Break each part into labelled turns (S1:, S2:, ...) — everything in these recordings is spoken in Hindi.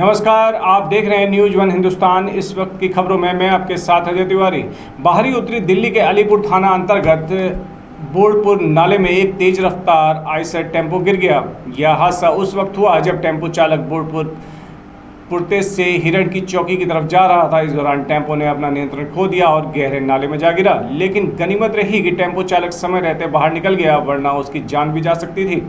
S1: नमस्कार, आप देख रहे हैं न्यूज वन हिंदुस्तान। इस वक्त की खबरों में मैं आपके साथ अजय तिवारी। बाहरी उत्तरी दिल्ली के अलीपुर थाना अंतर्गत बोर्डपुर नाले में एक तेज रफ्तार आयशर टेम्पो गिर गया। यह हादसा उस वक्त हुआ जब टेम्पो चालक बोर्डपुर पुरते से हिरण की चौकी की तरफ जा रहा था। इस दौरान टेम्पो ने अपना नियंत्रण खो दिया और गहरे नाले में जा गिरा। लेकिन गनीमत रही कि टेम्पो चालक समय रहते बाहर निकल गया, वरना उसकी जान भी जा सकती थी।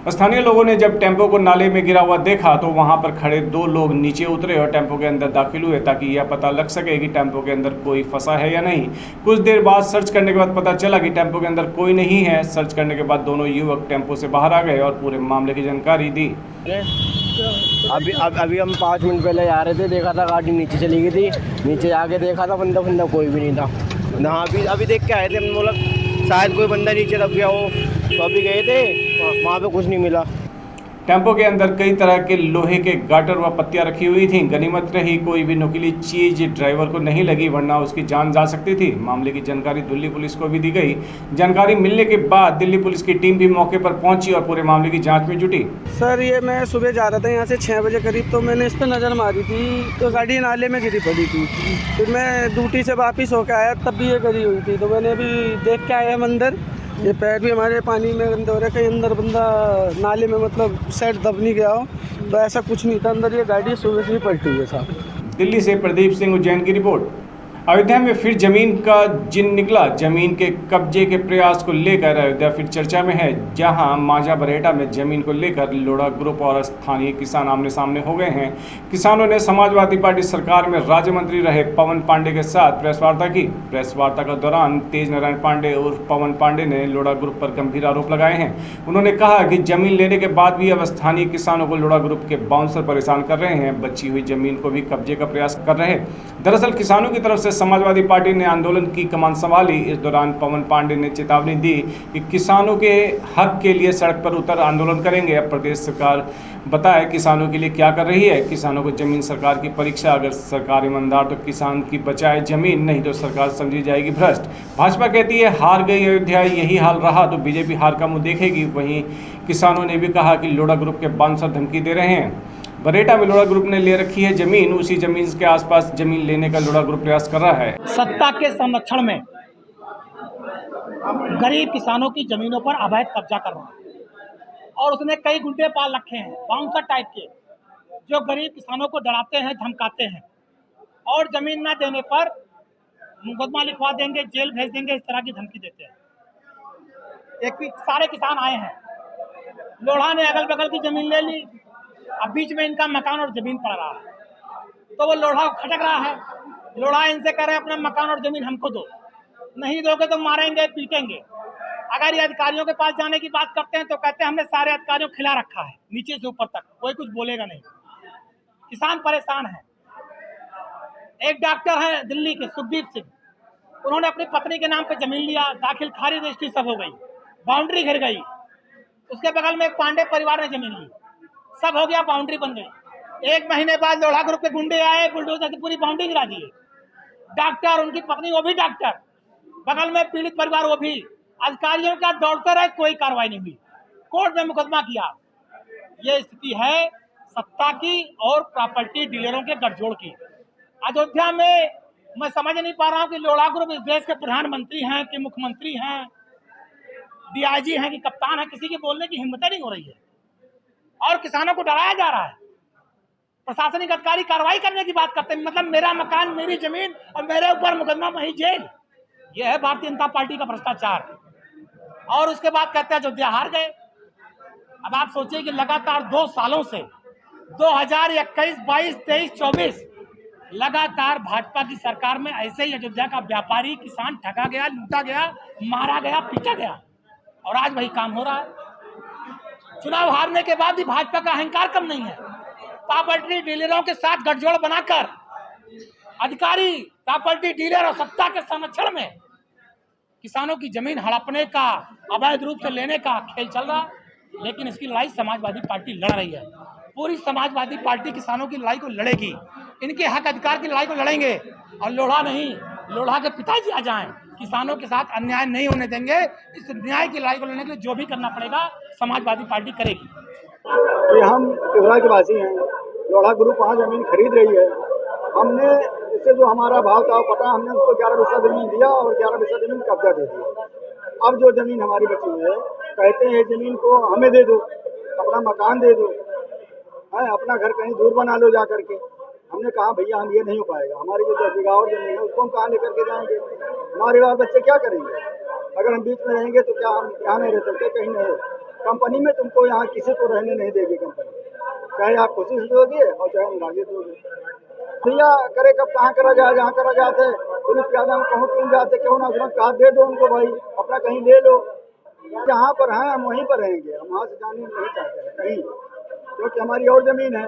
S1: स्थानीय लोगों ने जब टेम्पो को नाले में गिरा हुआ देखा तो वहां पर खड़े दो लोग नीचे उतरे और टेम्पो के अंदर दाखिल हुए ताकि यह पता लग सके कि टेम्पो के अंदर कोई फंसा है या नहीं। कुछ देर बाद सर्च करने के बाद पता चला कि टेम्पो के अंदर कोई नहीं है। सर्च करने के बाद दोनों युवक टेम्पो से बाहर आ गए और पूरे मामले की जानकारी दी।
S2: अभी हम 5 मिनट पहले जा रहे थे, देखा था गाड़ी नीचे चली गई थी। नीचे जाके देखा था बंदा कोई भी नहीं था ना। अभी देख के आए थे, हमने बोला शायद कोई बंदा नीचे दब गया हो, तो अभी गए थे, वहाँ पे कुछ नहीं मिला।
S1: टेम्पो के अंदर कई तरह के लोहे के गाटर व पत्तियां रखी हुई थीं। गनीमत रही कोई भी नुकीली चीज ड्राइवर को नहीं लगी, वरना उसकी जान जा सकती थी। मामले की जानकारी दिल्ली पुलिस को भी दी गई। जानकारी मिलने के बाद दिल्ली पुलिस की टीम भी मौके पर पहुंची और पूरे मामले की जांच में जुटी।
S3: सर, ये मैं सुबह जा रहा था यहाँ से 6 बजे करीब, तो मैंने इस पर नज़र मारी थी तो गाड़ी नाले में गिरी पड़ी थी। फिर मैं ड्यूटी से वापस होकर आया, तब भी ये गिरी हुई थी। तो मैंने अभी देख के आया हम अंदर, ये पैर भी हमारे पानी में गंदे हो रहे, कहीं अंदर बंदा नाले में मतलब साइड दब नहीं गया हो, तो ऐसा कुछ नहीं था अंदर। ये गाड़ी सुबह से ही पलटी हुई है साहब।
S1: दिल्ली से प्रदीप सिंह उज्जैन की रिपोर्ट। अयोध्या में फिर जमीन का जिन निकला। जमीन के कब्जे के प्रयास को लेकर अयोध्या फिर चर्चा में है, जहां मांझा बरहेटा में जमीन को लेकर लोढ़ा ग्रुप और स्थानीय किसान आमने सामने हो गए हैं। किसानों ने समाजवादी पार्टी सरकार में राज्य मंत्री रहे पवन पांडे के साथ प्रेस वार्ता की। प्रेस वार्ता के दौरान तेज नारायण पांडे और पवन पांडे ने लोढ़ा ग्रुप पर गंभीर आरोप लगाए हैं। उन्होंने कहा कि जमीन लेने के बाद भी अब स्थानीय किसानों को लोढ़ा ग्रुप के बाउंसर परेशान कर रहे हैं, बची हुई जमीन को भी कब्जे का प्रयास कर रहे हैं। दरअसल किसानों की तरफ से समाजवादी पार्टी ने आंदोलन की कमान संभाली। इस दौरान पवन पांडे ने चेतावनी दी कि किसानों के हक के लिए सड़क पर उतर आंदोलन करेंगे। अब प्रदेश सरकार बताए किसानों के लिए क्या कर रही है। किसानों को जमीन सरकार की परीक्षा, अगर सरकार ईमानदार तो किसान की बचाए जमीन, नहीं तो सरकार समझी जाएगी भ्रष्ट। भाजपा कहती है हार गई अयोध्या, यही हाल रहा तो बीजेपी हार का मुंह देखेगी। वहीं किसानों ने भी कहा कि लोढ़ा ग्रुप के बाउंसर धमकी दे रहे हैं। बरहेटा में लोढ़ा ग्रुप ने ले रखी है जमीन, उसी जमीन के आसपास जमीन लेने का लोढ़ा ग्रुप प्रयास कर रहा है।
S4: सत्ता के संरक्षण में गरीब किसानों की जमीनों पर अवैध कब्जा कर रहा है और उसने कई गुंडे पाल रखे हैं, बाउंसर टाइप के, जो गरीब किसानों को डराते हैं, धमकाते हैं और जमीन न देने पर मुकदमा लिखवा देंगे, जेल भेज देंगे, इस तरह की धमकी देते हैं। एक सारे किसान आए हैं, लोढ़ा ने अगल बगल की जमीन ले ली, अब बीच में इनका मकान और जमीन पड़ रहा है, तो वो लोढ़ा खटक रहा है। लोढ़ा इनसे कह रहे हैं अपना मकान और जमीन हमको दो, नहीं दोगे तो मारेंगे, पीटेंगे। अगर ये अधिकारियों के पास जाने की बात करते हैं तो कहते हैं हमने सारे अधिकारियों को खिला रखा है, नीचे से ऊपर तक कोई कुछ बोलेगा नहीं। किसान परेशान है। एक डॉक्टर है दिल्ली के, सुखदीप सिंह, उन्होंने अपनी पत्नी के नाम पे जमीन लिया, दाखिल खारिज रजिस्ट्री सब हो गई, बाउंड्री घिर गई। उसके बगल में एक पांडे परिवार ने जमीन ली, सब हो गया, बाउंड्री बन गई। 1 महीने बाद लोढ़ा ग्रुप के गुंडे आए, बुलडोजर से पूरी बाउंड्री गिरा दिए। डॉक्टर, उनकी पत्नी, वो भी डॉक्टर, बगल में पीड़ित परिवार, वो भी। अधिकारियों का दौड़ते रहे, कोई कार्रवाई नहीं हुई, कोर्ट में मुकदमा किया। ये स्थिति है सत्ता की और प्रॉपर्टी डीलरों के गठजोड़ की। अयोध्या में मैं समझ नहीं पा रहा हूँ कि लोढ़ा ग्रुप इस देश के प्रधानमंत्री हैं कि मुख्यमंत्री हैं, डीआईजी हैं कि कप्तान है, किसी की बोलने की हिम्मत नहीं हो रही है और किसानों को डराया जा रहा है। प्रशासनिक अधिकारी कार्रवाई करने की बात करते हैं, मतलब मेरा मकान, मेरी जमीन और मेरे ऊपर मुकदमा, वही जेल। यह है भारतीय जनता पार्टी का भ्रष्टाचार। और उसके बाद कहते हैं अयोध्या हार गए। अब आप सोचिए कि लगातार 2 सालों से 2021, 22, 23, 24 लगातार भाजपा की सरकार में ऐसे ही अयोध्या का व्यापारी किसान ठगा गया, लूटा गया, मारा गया, पीटा गया और आज वही काम हो रहा है। चुनाव हारने के बाद भी भाजपा का अहंकार कम नहीं है। प्रॉपर्टी डीलरों के साथ गठजोड़ बनाकर अधिकारी, प्रॉपर्टी डीलर और सत्ता के संरक्षण में किसानों की जमीन हड़पने का, अवैध रूप से लेने का खेल चल रहा है। लेकिन इसकी लड़ाई समाजवादी पार्टी लड़ रही है। पूरी समाजवादी पार्टी किसानों की लड़ाई को लड़ेगी, इनके हक अधिकार की लड़ाई को लड़ेंगे और लोढ़ा नहीं, लोढ़ा के पिताजी आ जाएं, किसानों के साथ अन्याय नहीं होने देंगे। इस न्याय की लड़ाई को लड़ने के लिए जो भी करना पड़ेगा समाजवादी पार्टी करेगी।
S3: हम त्रिपुरा के वासी हैं,
S5: लोढ़ा ग्रुप वहाँ ज़मीन खरीद रही है। हमने इससे जो हमारा भाव था पता, हमने उसको 11 बीघा ज़मीन दिया और 11 बीघा ज़मीन कब्जा दे दिया। अब जो ज़मीन हमारी बची हुई है, कहते हैं ज़मीन को हमें दे दो, अपना मकान दे दो, है अपना घर कहीं दूर बना लो जा करके। हमने कहा भैया हम ये नहीं हो पाएगा, हमारी जो 10 बीघा और ज़मीन है उसको हम कहाँ लेकर के जाएंगे, हमारे बाल बच्चे क्या करेंगे? अगर हम बीच में रहेंगे तो क्या हम यहाँ नहीं रह सकते? कहीं नहीं। कंपनी में तुमको यहाँ किसी को रहने नहीं देगी कंपनी, चाहे आप कोशिश दोगे और चाहे अंदाजे दोगे। भैया करे कब कहाँ करा जाए, जहाँ करा जाते पुलिस प्यादा में कहूँ क्यों जाते, क्यों ना तुरंत कहा दे दो उनको भाई, अपना कहीं ले लो। जहाँ पर हैं हम वहीं पर रहेंगे, हम वहाँ से जाने नहीं चाहते हैं कहीं, क्योंकि हमारी और ज़मीन है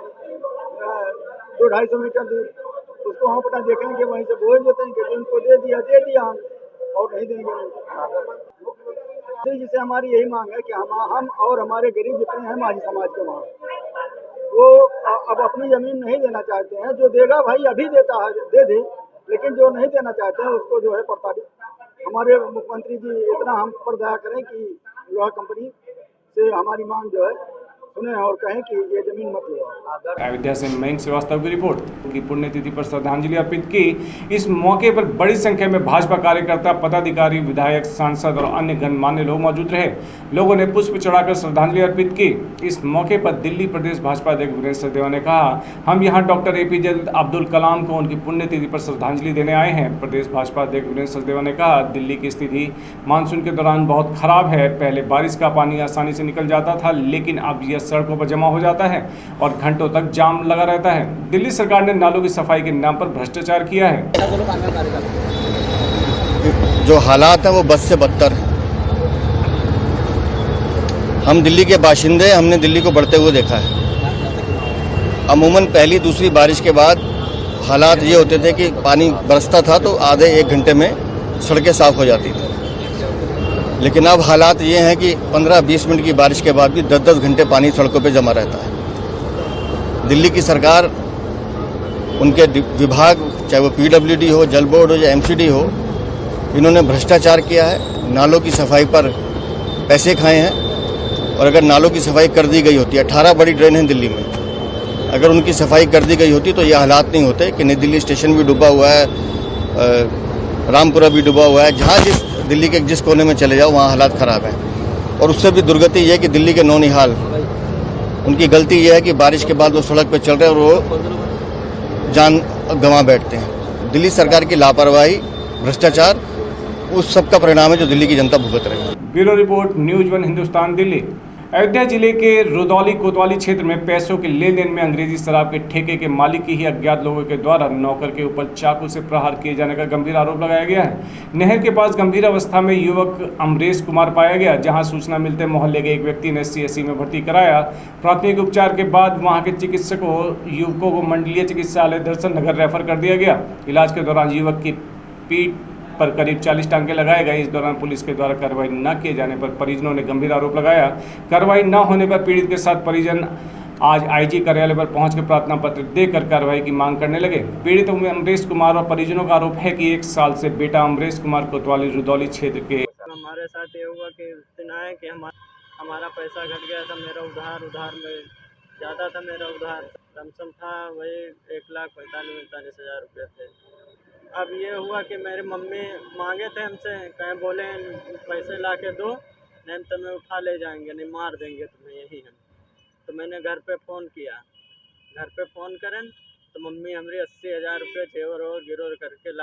S5: 200-250 मीटर दूर, उसको हम अपना देखेंगे वहीं से बोझ देते हैं, उनको दे दिया हम और नहीं देंगे। जिससे हमारी यही मांग है कि हम और हमारे गरीब जितने हैं माझी समाज के वहाँ, वो अब अपनी ज़मीन नहीं देना चाहते हैं। जो देगा भाई अभी देता है दे दे, लेकिन जो नहीं देना चाहते हैं उसको जो है प्रताड़ित। हमारे मुख्यमंत्री जी इतना हम पर दया करें कि लोहा कंपनी से हमारी मांग जो है सुने और कहें कि ये ज़मीन मत लो।
S1: अयोध्या से मयंक श्रीवास्तव की रिपोर्ट। की पुण्यतिथि पर श्रद्धांजलि अर्पित की। इस मौके पर बड़ी संख्या में भाजपा कार्यकर्ता, पदाधिकारी, विधायक, सांसद और अन्य गणमान्य लोग मौजूद रहे। लोगों ने पुष्प चढ़ाकर श्रद्धांजलि अर्पित की। इस मौके पर दिल्ली प्रदेश भाजपा अध्यक्ष वीरेंद्र सचदेवा ने कहा, हम यहाँ डॉक्टर APJ अब्दुल कलाम को उनकी पुण्यतिथि पर श्रद्धांजलि देने आए हैं। प्रदेश भाजपा अध्यक्ष वीरेंद्र सचदेवा ने कहा, दिल्ली की स्थिति मानसून के दौरान बहुत खराब है। पहले बारिश का पानी आसानी से निकल जाता था, लेकिन अब यह सड़कों पर जमा हो जाता है और घंटों तक जाम लगा रहता है। दिल्ली सरकार ने नालों की सफाई के नाम पर भ्रष्टाचार किया है।
S6: जो हालात हैं वो बद से बदतर हैं। हम दिल्ली के बाशिंदे, हमने दिल्ली को बढ़ते हुए देखा है। अमूमन पहली दूसरी बारिश के बाद हालात ये होते थे कि पानी बरसता था तो आधे 1 घंटे में सड़कें साफ हो जाती थी, लेकिन अब हालात ये हैं कि 15-20 मिनट की बारिश के बाद भी 10-10 घंटे पानी सड़कों पे जमा रहता है। दिल्ली की सरकार, उनके विभाग, चाहे वो PWD हो, जल बोर्ड हो या MCD हो, इन्होंने भ्रष्टाचार किया है। नालों की सफाई पर पैसे खाए हैं। और अगर नालों की सफाई कर दी गई होती, 18 बड़ी ड्रेन हैं दिल्ली में, अगर उनकी सफाई कर दी गई होती तो ये हालात नहीं होते कि नई दिल्ली स्टेशन भी डूबा हुआ है, रामपुरा भी डूबा हुआ है। जहाँ दिल्ली के जिस कोने में चले जाओ वहाँ हालात ख़राब हैं। और उससे भी दुर्गति ये है कि दिल्ली के नौनिहाल, उनकी गलती ये है कि बारिश के बाद वो सड़क पर चल रहे हैं और वो जान गंवा बैठते हैं। दिल्ली सरकार की लापरवाही, भ्रष्टाचार, उस सब का परिणाम है जो दिल्ली की जनता भुगत रही है।
S1: Bureau report, news 1 Hindustan, Delhi. Ayodhya जिले के रुदौली कोतवाली क्षेत्र में पैसों के लेन देन में अंग्रेजी शराब के ठेके के मालिक की ही अज्ञात लोगों के द्वारा नौकर के ऊपर चाकू से प्रहार किए जाने का गंभीर आरोप लगाया गया है। नहर के पास गंभीर अवस्था में युवक अमरेश कुमार पाया गया, जहां सूचना मिलते मोहल्ले के एक व्यक्ति ने CSC में भर्ती कराया। प्राथमिक उपचार के बाद वहां के चिकित्सकों युवकों को मंडलीय चिकित्सालय दर्शन नगर रेफर कर दिया गया। इलाज के दौरान युवक की पीठ पर करीब 40 टांके लगाए गए। इस दौरान पुलिस के द्वारा कार्रवाई न किए जाने पर परिजनों ने गंभीर आरोप लगाया। कार्रवाई न होने पर पीड़ित के साथ परिजन आज IG कार्यालय पर पहुंचकर प्रार्थना पत्र देकर कार्रवाई की मांग करने लगे। पीड़ित अमरेश कुमार और परिजनों का आरोप है कि 1 साल से बेटा अमरेश कुमार कोतवाली रुदौली क्षेत्र के
S2: हमारे साथ ये हुआ कि दिन आए कि हमारा पैसा घट गया था। मेरा उधार में ज़्यादा था, मेरा उधार लमसम था वही 1,45,000 रुपये थे। अब ये हुआ कि मेरी मम्मी मांगे थे हमसे, कहीं बोले पैसे ला के दो, नहीं तुम्हें उठा ले जाएंगे, नहीं मार देंगे तुम्हें यही हम। तो मैंने घर पे फ़ोन किया, घर पे फ़ोन करें तो मम्मी हमारी 80,000 रुपये जेवर और गिरोर करके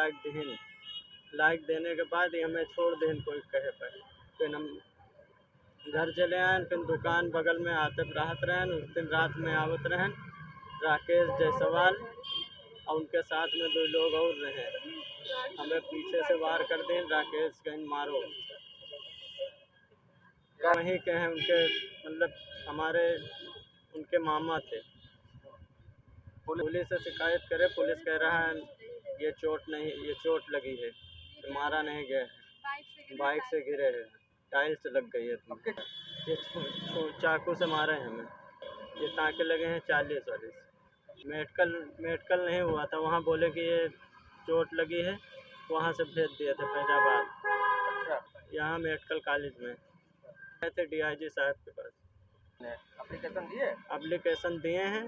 S2: लाइक देने के बाद ही हमें छोड़ दें कोई कहे पर। फिर हम घर चले आए, फिर दुकान बगल में आते राहत रहें। उस दिन रात में आवत रहें राकेश जायसवाल और उनके साथ में 2 लोग और रहे। हमें पीछे से वार कर दें, राकेश कहीं मारो। वहीं के हैं उनके, मतलब हमारे उनके मामा थे। पुलिस से शिकायत करे, पुलिस कह रहा है ये चोट नहीं, ये चोट लगी है, मारा नहीं गया है, बाइक से गिरे हैं, टाइल्स लग गई है। ये चाकू से मारे हैं हमें। ये टाँके लगे हैं 40-40। मेडिकल नहीं हुआ था, वहाँ बोले कि ये चोट लगी है, वहाँ से भेज दिए थे फैजाबाद। अच्छा, यहाँ मेडिकल कॉलेज में गए थे DIG साहब के पास। एप्लीकेशन दिए हैं,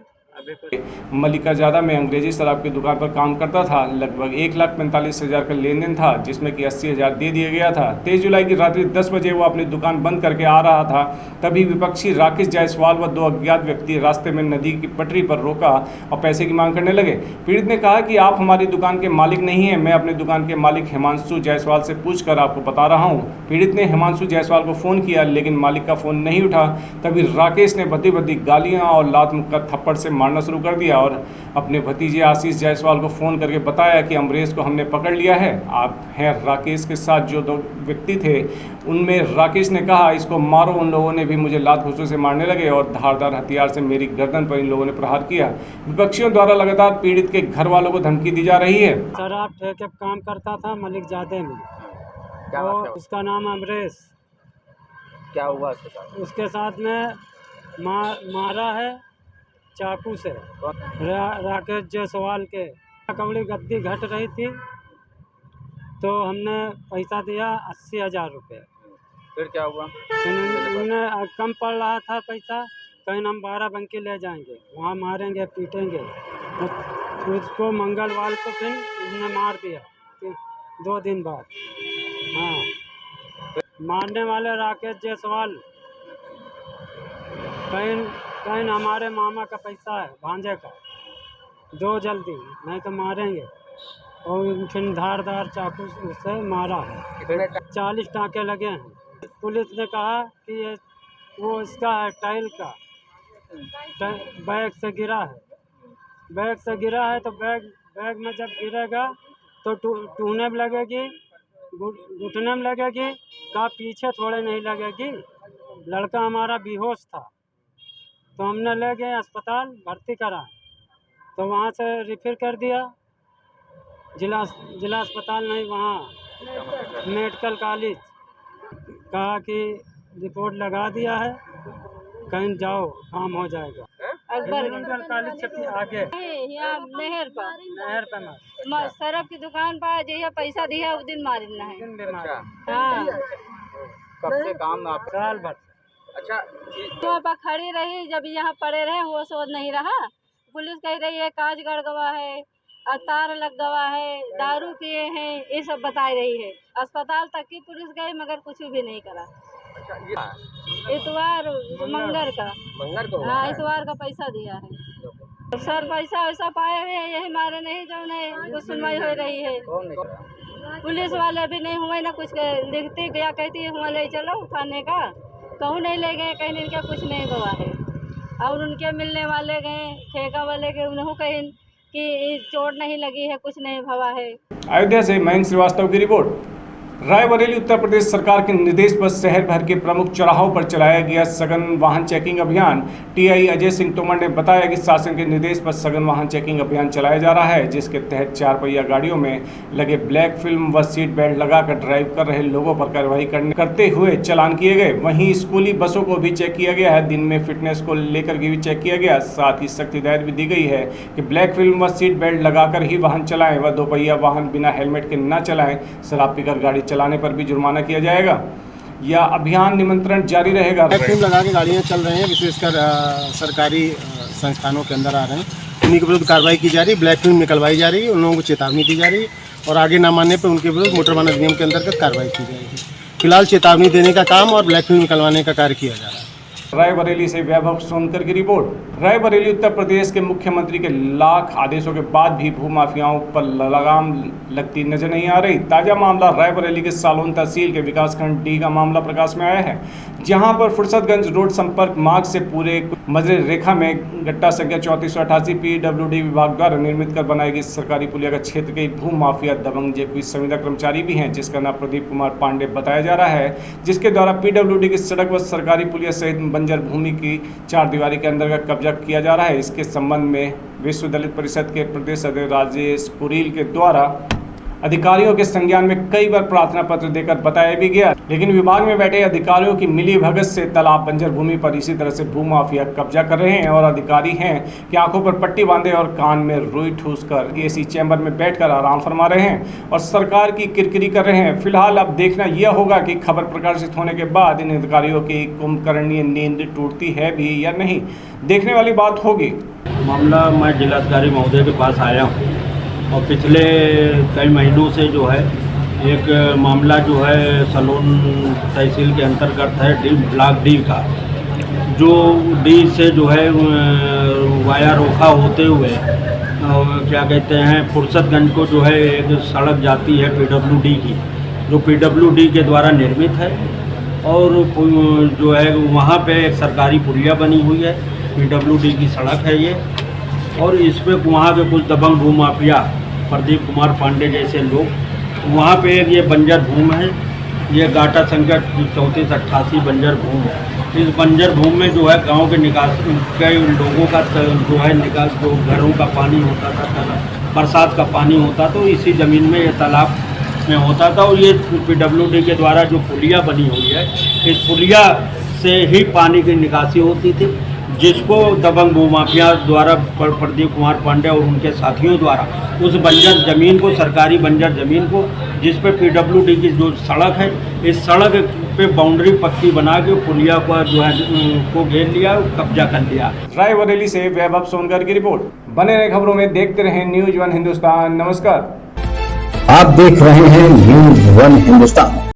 S1: मलिकाजादा में अंग्रेजी शराब की दुकान पर काम करता था। लगभग 1,45,000 का लेन देन था, जिसमें कि 80,000 दे दिया गया था। 23 जुलाई की रात्रि 10 बजे वो अपनी दुकान बंद करके आ रहा था, तभी विपक्षी राकेश जायसवाल व 2 अज्ञात व्यक्ति रास्ते में नदी की पटरी पर रोका और पैसे की मांग करने लगे। पीड़ित ने कहा कि आप हमारी दुकान के मालिक नहीं हैं, मैं अपनी दुकान के मालिक हिमांशु जायसवाल से पूछकर आपको बता रहा हूँ। पीड़ित ने हिमांशु जायसवाल को फ़ोन किया, लेकिन मालिक का फ़ोन नहीं उठा। तभी राकेश ने भद्दी गालियाँ और लात मुक्का थप्पड़ से मारना शुरू कर दिया और अपने भतीजे आशीष जायसवाल को फ़ोन करके बताया कि अमरेश को हमने पकड़ लिया है। आप हैं राकेश के साथ जो 2 व्यक्ति थे, उनमें राकेश ने कहा इसको मारो। उन लोगों ने भी मुझे लात घूंसों से मारने लगे और धारदार हथियार से मेरी गर्दन पर इन लोगों ने प्रहार किया। विपक्षियों द्वारा लगातार पीड़ित के घर वालों को धमकी दी जा रही है।
S7: शराब ठेके पे काम करता था मलिकजादे में, और उसका नाम अमरेश।
S2: क्या हुआ उसके साथ?
S7: उसके साथ में मारा है चाकू से राकेश जायसवाल के। कमली गद्दी घट रही थी तो हमने पैसा दिया 80,000 रुपये।
S2: फिर क्या हुआ?
S7: उन्होंने कम पड़ रहा था पैसा, कहीं हम 12 बंकी ले जाएंगे, वहाँ मारेंगे पीटेंगे। उसको मंगलवार को फिर उसने मार दिया 2 दिन बाद। हाँ, मारने वाले राकेश जायसवाल कहीं हमारे मामा का पैसा है, भांजे का, दो जल्दी नहीं तो मारेंगे। और फिर धारदार चाकू से मारा है। 40 टाँके लगे हैं। पुलिस ने कहा कि ये वो इसका है टाइल का, बैग से गिरा है। बैग से गिरा है तो बैग में जब गिरेगा तो टूने में लगेगी, घुटने में लगेगी, का पीछे थोड़े नहीं लगेगी। लड़का हमारा बेहोश था तो हमने ले गए अस्पताल, भर्ती करा, तो वहाँ से रिफ़र कर दिया जिला अस्पताल नहीं, वहाँ मेडिकल कॉलेज। कहा कि रिपोर्ट लगा दिया है, कहीं जाओ काम हो जाएगा। मेडिकल कॉलेज से आगे
S8: यहाँ नहर
S7: मार
S8: सरफ की दुकान पर जहिया पैसा दिया उस दिन मारना है। हाँ,
S2: कब से काम आप?
S7: साल भर।
S2: अच्छा,
S8: तो पर खड़ी रही, जब यहाँ पड़े रहे वो सोच नहीं रहा। पुलिस कह रही है कांच गड़ गवा है, तार लग गवा है, दारू पिए हैं, ये सब बता रही है। अस्पताल तक की पुलिस गई मगर कुछ भी नहीं करा। इतवार मंगर को हाँ, इतवार का पैसा दिया है सर। पैसा वैसा पाए हुए हैं, यही मारे नहीं जो नहीं कुछ सुनवाई हो रही है। पुलिस वाले भी नहीं हुए ना कुछ लिखती क्या कहती है हुआ ले चलो थाने का, कहूँ नहीं ले गए, कहीं इनका कुछ नहीं गवा है। और उनके मिलने वाले गए ठेका वाले के, उन्होंने कहीं कि चोट नहीं लगी है, कुछ नहीं भवा है।
S1: अयोध्या से मयंक श्रीवास्तव की रिपोर्ट। रायबरेली उत्तर प्रदेश सरकार के निर्देश पर शहर भर के प्रमुख चौराहों पर चलाया गया सघन वाहन चेकिंग अभियान। टीआई अजय सिंह तोमर ने बताया कि शासन के निर्देश पर सघन वाहन चेकिंग अभियान चलाया जा रहा है, जिसके तहत 4 पहिया गाड़ियों में लगे ब्लैक फिल्म व सीट बेल्ट लगाकर ड्राइव कर रहे लोगों पर कार्रवाई करते हुए चालान किए गए। वहीं स्कूली बसों को भी चेक किया गया है। दिन में फिटनेस को लेकर भी चेक किया गया। साथ ही सख्त हिदायत भी दी गई है कि ब्लैक फिल्म व सीट बेल्ट लगाकर ही वाहन चलाएं व 2 पहिया वाहन बिना हेलमेट के न चलाएं। शराब पीकर गाड़ी चलाने पर भी जुर्माना किया जाएगा। यह अभियान निमंत्रण जारी रहेगा।
S9: फिल्म लगा के गाड़ियाँ चल रही हैं, विशेषकर सरकारी संस्थानों के अंदर आ रहे हैं, उन्हीं के विरुद्ध कार्रवाई की जा रही है। ब्लैक फिल्म निकलवाई जा रही है, उन लोगों को चेतावनी दी जा रही है और आगे न मानने पर उनके विरुद्ध मोटर वाहन अधिनियम के अंतर्गत कार्रवाई की जाएगी। फिलहाल चेतावनी देने का काम और ब्लैक फिल्म निकलवाने का कार्य किया जा रहा है।
S1: रायबरेली से वैभव सोनकर की रिपोर्ट। रायबरेली उत्तर प्रदेश के मुख्यमंत्री के लाख आदेशों के बाद भी भूमाफियाओं पर लगाम लगती नजर नहीं आ रही। ताजा मामला रायबरेली के सालोन तहसील के विकासखंड डी का मामला प्रकाश में आया है, जहां पर फुर्सतगंज रोड संपर्क मार्ग से पूरे मजरे रेखा में गट्टा संख्या 3488 पीडब्ल्यूडी विभाग द्वारा निर्मित कर बनाई गई सरकारी पुलिया का क्षेत्र के भूमाफिया दबंग जेपी संविदा कर्मचारी भी हैं, जिसका नाम प्रदीप कुमार पांडे बताया जा रहा है, जिसके द्वारा पीडब्ल्यूडी की सड़क व सरकारी पुलिया सहित बंजर भूमि की 4 दीवारी के अंदर कब्जा किया जा रहा है। इसके संबंध में विश्व दलित परिषद के प्रदेश अध्यक्ष राजेश कुरील के द्वारा अधिकारियों के संज्ञान में कई बार प्रार्थना पत्र देकर बताया भी गया, लेकिन विभाग में बैठे अधिकारियों की मिली भगत से तालाब बंजर भूमि पर इसी तरह से भूमाफिया कब्जा कर रहे हैं और अधिकारी हैं कि आंखों पर पट्टी बांधे और कान में रुई ठूस कर एसी चैम्बर में बैठकर आराम फरमा रहे हैं और सरकार की किरकिरी कर रहे हैं। फिलहाल अब देखना यह होगा कि खबर प्रकाशित होने के बाद इन अधिकारियों की कुंभकर्णीय नींद टूटती है भी या नहीं, देखने वाली बात होगी।
S10: मामला मैं जिलाधिकारी महोदय के पास आया हूँ और पिछले कई महीनों से जो है एक मामला जो है सलोन तहसील के अंतर्गत है ब्लॉक डी का, जो डी से जो है वाया रोखा होते हुए क्या कहते हैं फुर्सतगंज को जो है एक सड़क जाती है PWD की, जो PWD के द्वारा निर्मित है और जो है वहाँ पे एक सरकारी पुलिया बनी हुई है, PWD की सड़क है ये। और इसमें वहाँ के कुछ दबंग भूमाफिया प्रदीप कुमार पांडे जैसे लोग वहाँ पे एक ये बंजर भूमि है, ये गाटा संख्या 3488 बंजर भूमि है। इस बंजर भूमि में जो है गांव के निकास कई लोगों का जो है निकास, जो घरों का पानी होता था, बरसात का पानी होता तो इसी ज़मीन में ये तालाब में होता था और ये PWD के द्वारा जो पुलिया बनी हुई है, इस पुलिया से ही पानी की निकासी होती थी, जिसको दबंग भूमाफिया द्वारा प्रदीप कुमार पांडे और उनके साथियों द्वारा उस बंजर ज़मीन को, सरकारी बंजर ज़मीन को, जिस पे PWD की जो सड़क है, इस सड़क पे बाउंड्री पक्की बना के पुलिया को जो है को घेर लिया, कब्जा कर लिया।
S1: रायबरेली से वैभव सोनकर की रिपोर्ट। बने रहे खबरों में, देखते रहें न्यूज़ 1 हिंदुस्तान। नमस्कार।
S11: आप देख रहे हैं न्यूज़ 1 हिंदुस्तान।